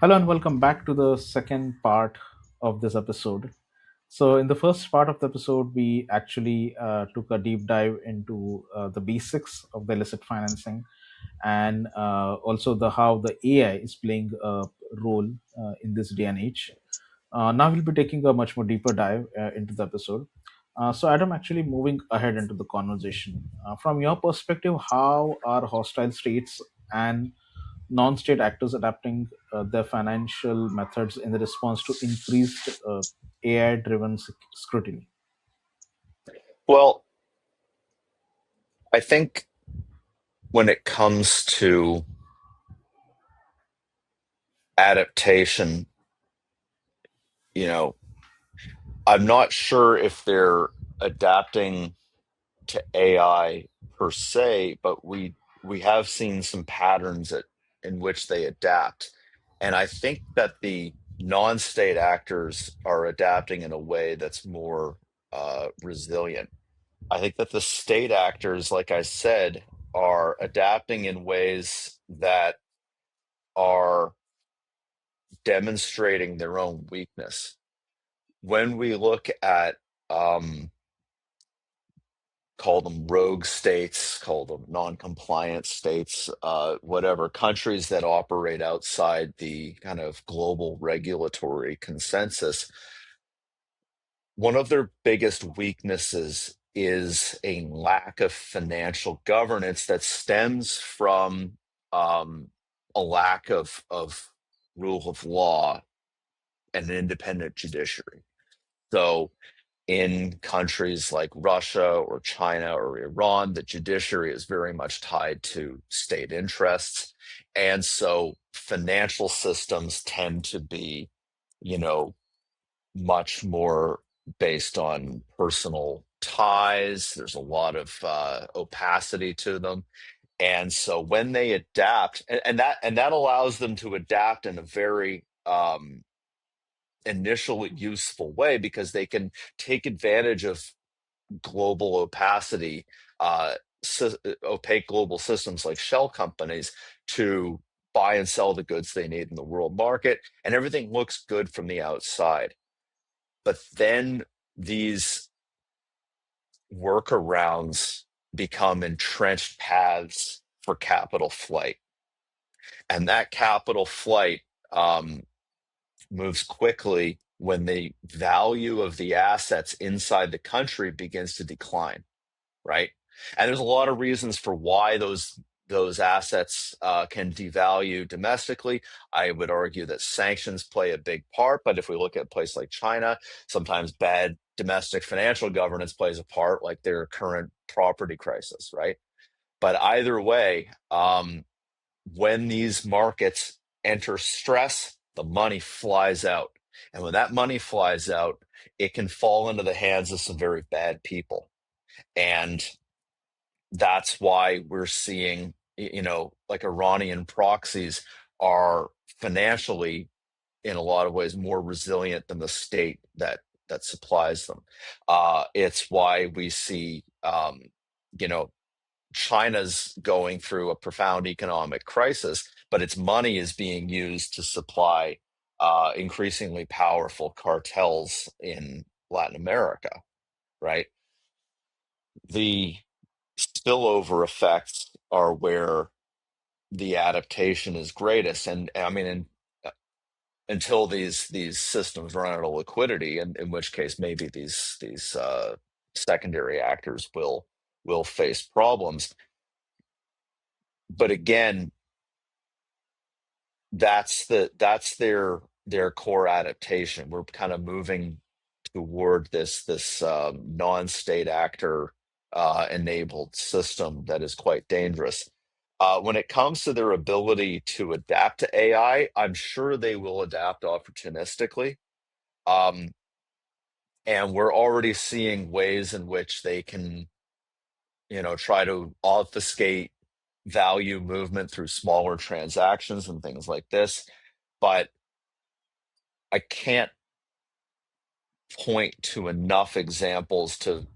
Hello and welcome back to the second part of this episode. So, in the first part of the episode, we actually took a deep dive into the basics of the illicit financing and also the how the AI is playing a role in this day and age. Now we'll be taking a much more deeper dive into the episode. So, Adam, actually moving ahead into the conversation, from your perspective, how are hostile states and non-state actors adapting their financial methods in the response to increased AI-driven scrutiny? Well, I think when it comes to adaptation, you know, I'm not sure if they're adapting to AI per se, but we have seen some patterns in which they adapt. And I think that the non-state actors are adapting in a way that's more resilient. I think that the state actors, like I said, are adapting in ways that are demonstrating their own weakness. When we look at, um, call them rogue states, call them non-compliant states, whatever, countries that operate outside the kind of global regulatory consensus, one of their biggest weaknesses is a lack of financial governance that stems from um, a lack of rule of law and an independent judiciary. So, in countries like Russia or China or Iran, the judiciary is very much tied to state interests. And so financial systems tend to be, you know, much more based on personal ties. There's a lot of opacity to them. And so when they adapt, and that allows them to adapt in a very initially useful way because they can take advantage of global opacity, opaque global systems like shell companies to buy and sell the goods they need in the world market, and everything looks good from the outside. But then these workarounds become entrenched paths for capital flight, and that capital flight um, moves quickly when the value of the assets inside the country begins to decline, right? And there's a lot of reasons for why those assets can devalue domestically. I would argue that sanctions play a big part, but if we look at a place like China, sometimes bad domestic financial governance plays a part, like their current property crisis, right? But either way, when these markets enter stress, the money flies out. And when that money flies out, it can fall into the hands of some very bad people. And that's why we're seeing, like Iranian proxies are financially, in a lot of ways, more resilient than the state that supplies them. It's why we see, you know, China's going through a profound economic crisis, but its money is being used to supply increasingly powerful cartels in Latin America, right? The spillover effects are where the adaptation is greatest. And I mean, uh, until these systems run out of liquidity, and in which case maybe these secondary actors will face problems. But again, that's their core adaptation. We're kind of moving toward this non-state actor enabled system that is quite dangerous. When it comes to their ability to adapt to AI, I'm sure they will adapt opportunistically. Um, and we're already seeing ways in which they can, try to obfuscate value movement through smaller transactions and things like this. But I can't point to enough examples to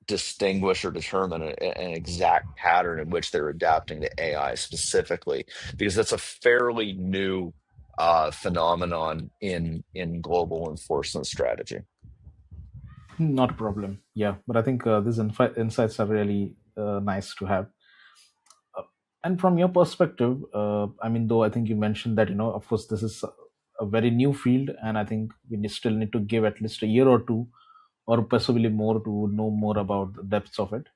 distinguish or determine an exact pattern in which they're adapting to AI specifically, because that's a fairly new phenomenon in global enforcement strategy. Not a problem. Yeah, but I think these insights are really nice to have. And from your perspective, I mean, though I think you mentioned that, of course, this is a very new field, and I think still need to give at least a year or two, or possibly more, to know more about the depths of it.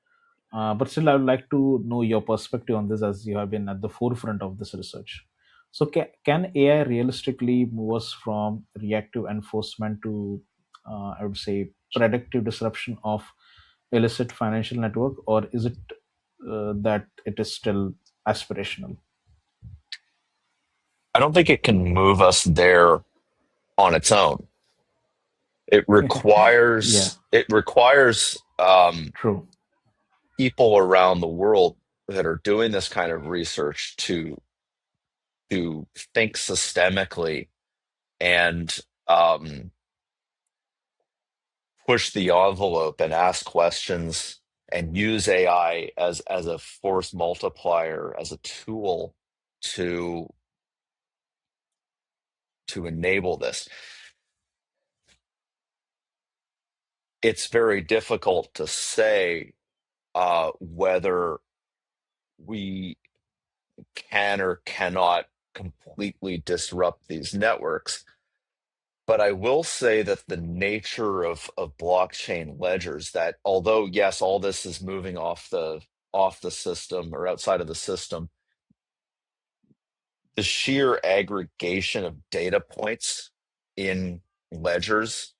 But still, I would like to know your perspective on this, as you have been at the forefront of this research. So, can AI realistically move us from reactive enforcement to, I would say, predictive disruption of illicit financial network, or is it that it is still aspirational? I don't think it can move us there on its own. Yeah, It requires true. people around the world that are doing this kind of research to think systemically and um, push the envelope and ask questions and use AI as a force multiplier, as a tool to to enable this. It's very difficult to say whether we can or cannot completely disrupt these networks. But I will say that the nature of blockchain ledgers, that although yes, all this is moving off the system or outside of the system, the sheer aggregation of data points in ledgers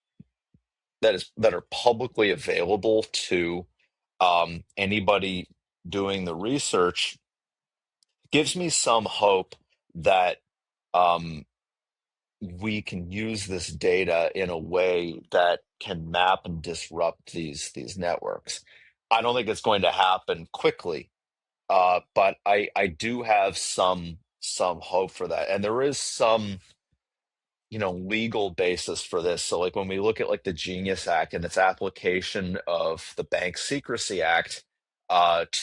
that are publicly available to anybody doing the research gives me some hope that um, we can use this data in a way that can map and disrupt these networks. I don't think it's going to happen quickly, but I do have some hope for that, and there is some legal basis for this. So like when we look at like the Genius Act and its application of the Bank Secrecy Act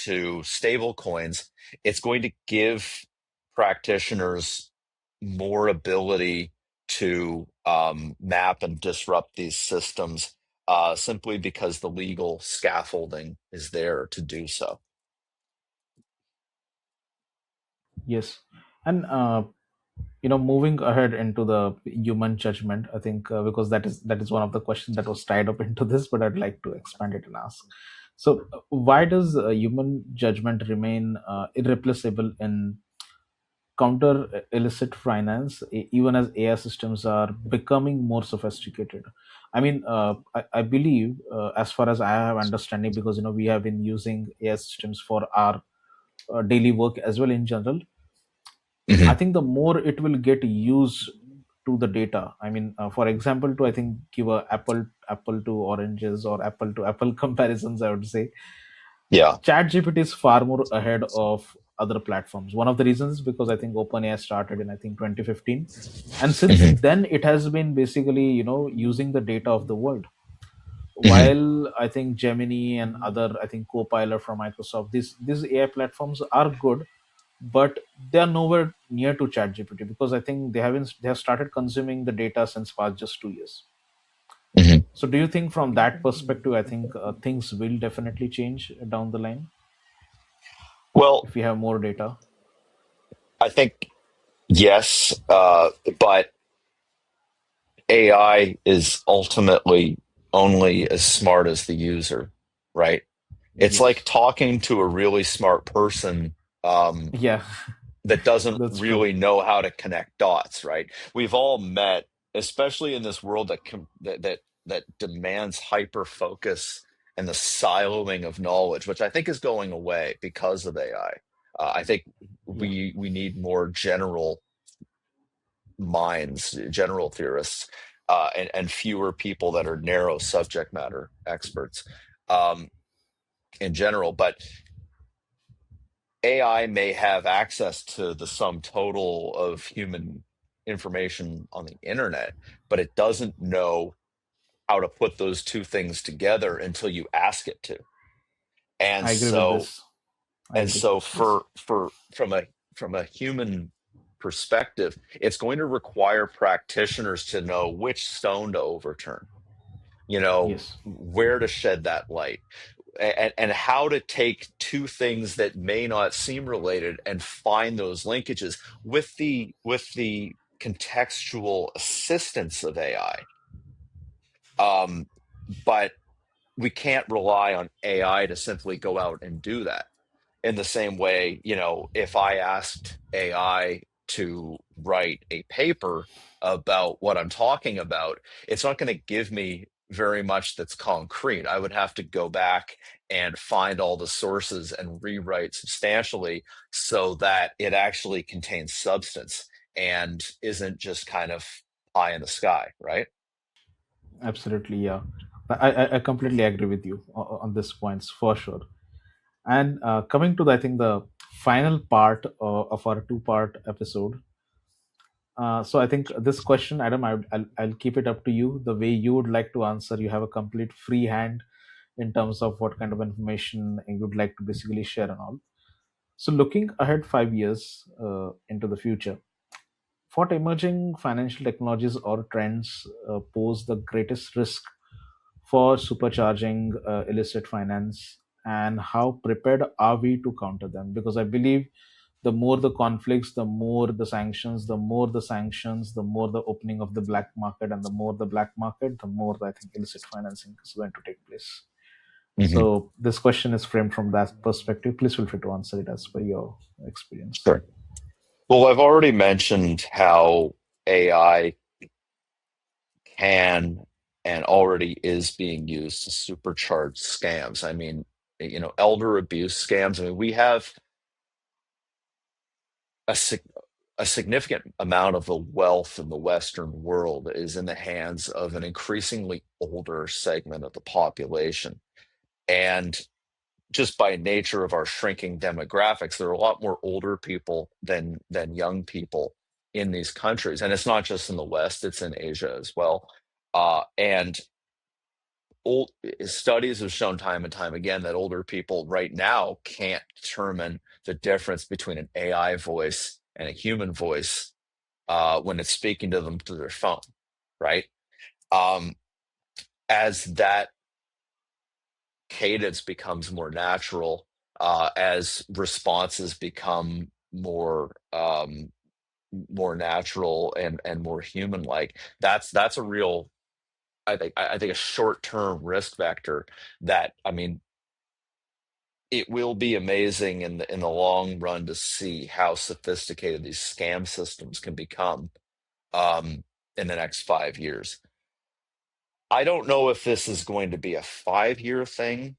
to stable coins, it's going to give practitioners more ability to map and disrupt these systems simply because the legal scaffolding is there to do so. Yes, and moving ahead into the human judgment, I think because that is one of the questions that was tied up into this, but I'd like to expand it and ask. So, why does human judgment remain irreplaceable in counter illicit finance, even as AI systems are becoming more sophisticated? I mean, I believe, as far as I have understanding, because we have been using AI systems for our daily work as well in general. I Hmm. think the more it will get used to the data. I mean, for example, to I think give a apple to oranges or apple to apple comparisons, I would say Yeah. ChatGPT is far more ahead of other platforms. One of the reasons, because I think OpenAI started in I think 2015, and since Hmm. then it has been basically using the data of the world. Hmm. While I think Gemini and other, I think Copilot from Microsoft, these AI platforms are good, but they are nowhere near to ChatGPT, because I think they have started consuming the data since past just 2 years. Hmm. So do you think from that perspective, I think things will definitely change down the line Well, if we have more data? I think yes, but AI is ultimately only as smart as the user, right? It's like Yes. talking to a really smart person um, Yeah. that doesn't That's true. really know how to connect dots, right? We've all met, especially in this world that demands hyper focus and the siloing of knowledge, which I think is going away because of AI. I think Yeah. we need more general minds, general theorists, and fewer people that are narrow subject matter experts um, in general. But AI may have access to the sum total of human information on the internet, but it doesn't know how to put those two things together until you ask it to. And I agree with so this. I and agree. so Yes. for from a human perspective, it's going to require practitioners to know which stone to overturn, Yes, where to shed that light, and how to take two things that may not seem related and find those linkages with the contextual assistance of AI. But we can't rely on AI to simply go out and do that. In the same way, if I asked AI to write a paper about what I'm talking about, it's not going to give me very much that's concrete. I would have to go back and find all the sources and rewrite substantially so that it actually contains substance and isn't just kind of pie in the sky, right? absolutely. Yeah, I completely agree with you on this points for sure. And coming to I think the final part of our two-part episode. So I think this question, Adam, I'll keep it up to you. The way you would like to answer, you have a complete free hand in terms of what kind of information you would like to basically share and all. So looking ahead 5 years into the future, what emerging financial technologies or trends pose the greatest risk for supercharging illicit finance, and how prepared are we to counter them? Because I believe the more the conflicts, the more the sanctions, the more the opening of the black market, and the more the black market, the more I think illicit financing is going to take place. Hmm. So this question is framed from that perspective. Please feel free to answer it as per your experience. Sure. Well, I've already mentioned how AI can and already is being used to supercharge scams. I mean, elder abuse scams. I mean, we have a, sig- a significant amount of the wealth in the Western world is in the hands of an increasingly older segment of the population. And just by nature of our shrinking demographics, there are a lot more older people than young people in these countries. And it's not just in the West, it's in Asia as well. And old studies have shown time and time again that older people right now can't determine the difference between an AI voice and a human voice when it's speaking to them through their phone, right? Um, as that cadence becomes more natural, as responses become more natural and more human like, that's a real, I think a short-term risk vector that, I mean, it will be amazing in the long run to see how sophisticated these scam systems can become um, in the next 5 years. I don't know if this is going to be a 5 year thing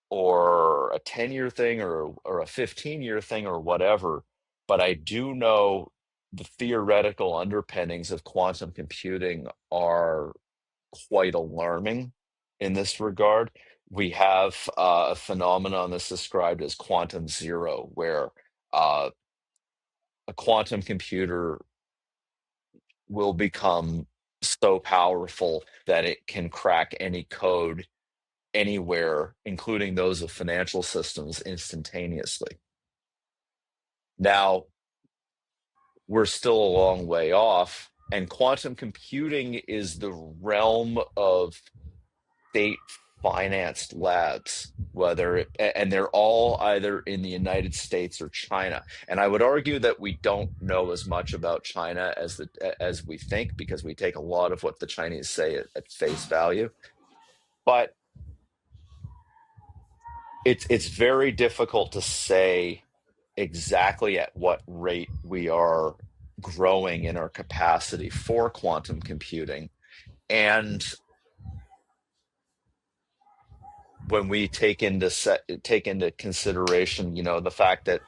or a 10-year thing or a 15-year thing or whatever, but I do know the theoretical underpinnings of quantum computing are quite alarming in this regard. We have a phenomenon that's described as quantum zero, where uh, a quantum computer will become so powerful that it can crack any code anywhere, including those of financial systems, instantaneously. Now, we're still a long way off, and quantum computing is the realm of state financed labs, and they're all either in the United States or China. And I would argue that we don't know as much about China as we think, because we take a lot of what the Chinese say at face value. But it's very difficult to say exactly at what rate we are growing in our capacity for quantum computing. And when we take into consideration, the fact that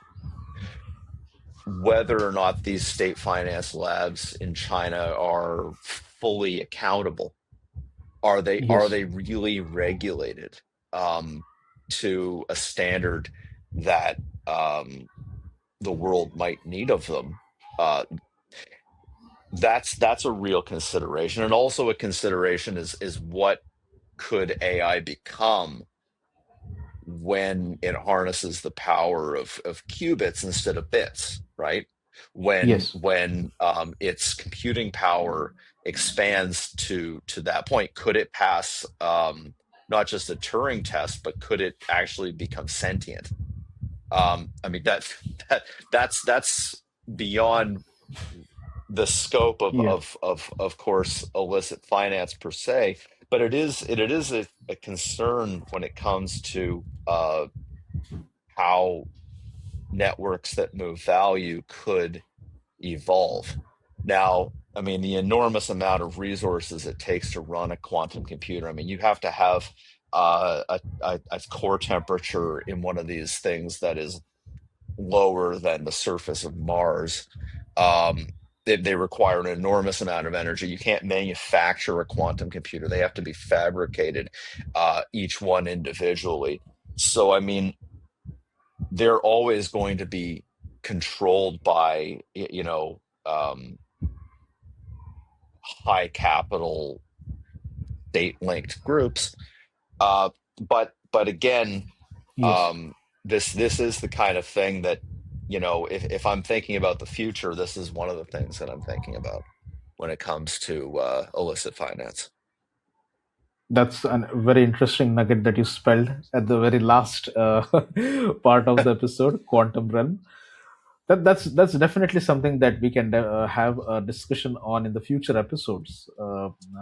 whether or not these state finance labs in China are fully accountable, are Yes. they really regulated um, to a standard that the world might need of them? Uh, that's a real consideration, and also a consideration is what could AI become when it harnesses the power of qubits instead of bits, right? when Yes. its computing power expands to that point, could it pass not just a Turing test, but could it actually become sentient? I mean that that's beyond the scope Yeah. of course illicit finance per se, but it is a concern when it comes to how networks that move value could evolve. Now, I mean, the enormous amount of resources it takes to run a quantum computer. I mean, you have to have a core temperature in one of these things that is lower than the surface of Mars. They require an enormous amount of energy. You can't manufacture a quantum computer; they have to be fabricated, each one individually. So, I mean, they're always going to be controlled by high capital state linked groups. But again, Yes. um, this is the kind of thing that, if I'm thinking about the future, this is one of the things that I'm thinking about when it comes to illicit finance. That's a very interesting nugget that you spelled at the very last part of the episode, quantum realm. That's definitely something that we can have a discussion on in the future episodes.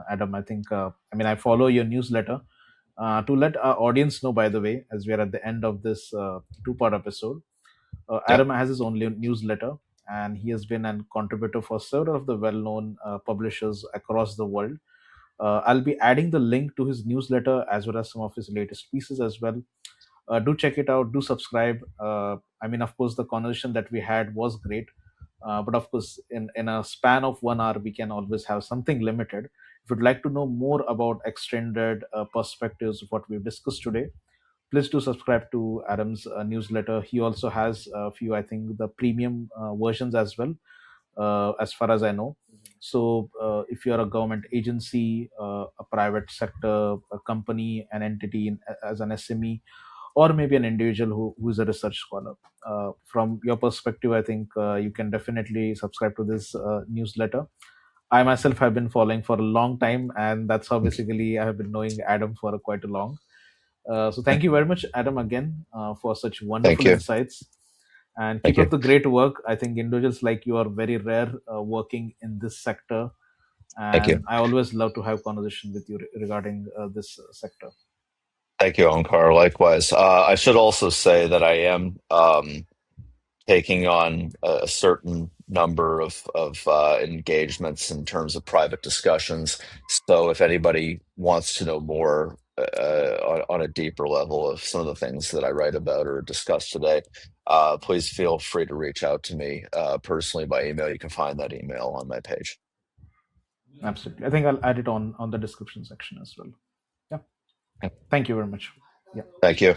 Adam, I think I follow your newsletter. To let our audience know, by the way, as we are at the end of this two-part episode, Yeah. Adam has his own newsletter, and he has been a contributor for several of the well-known publishers across the world. I'll be adding the link to his newsletter as well as some of his latest pieces as well. Do check it out. Do subscribe. Of course, the conversation that we had was great, but of course, in a span of 1 hour, we can always have something limited. If you'd like to know more about extended perspectives of what we've discussed today, please do subscribe to Adam's newsletter. He also has a few, I think, the premium versions as well, as far as I know. So, if you're a government agency, a private sector, a company, an entity as an SME, or maybe an individual who is a research scholar, from your perspective, I think you can definitely subscribe to this newsletter. I myself have been following for a long time, and that's how basically I have been knowing Adam for quite a long. So thank you very much, Adam, again for such Thank wonderful you. insights, and Thank keep you. up the great work. I think individuals like you are very rare working in this sector, Thank you. and I always love to have conversation with you regarding this sector. Thank you, Onkar. Likewise. I should also say that I am taking on a certain number of engagements in terms of private discussions. So if anybody wants to know more on a deeper level of some of the things that I write about or discuss today, please feel free to reach out to me personally by email. You can find that email on my page. Absolutely, I think I'll add it on the description section as well. Yeah, Yeah. thank you very much. Yeah. Thank you.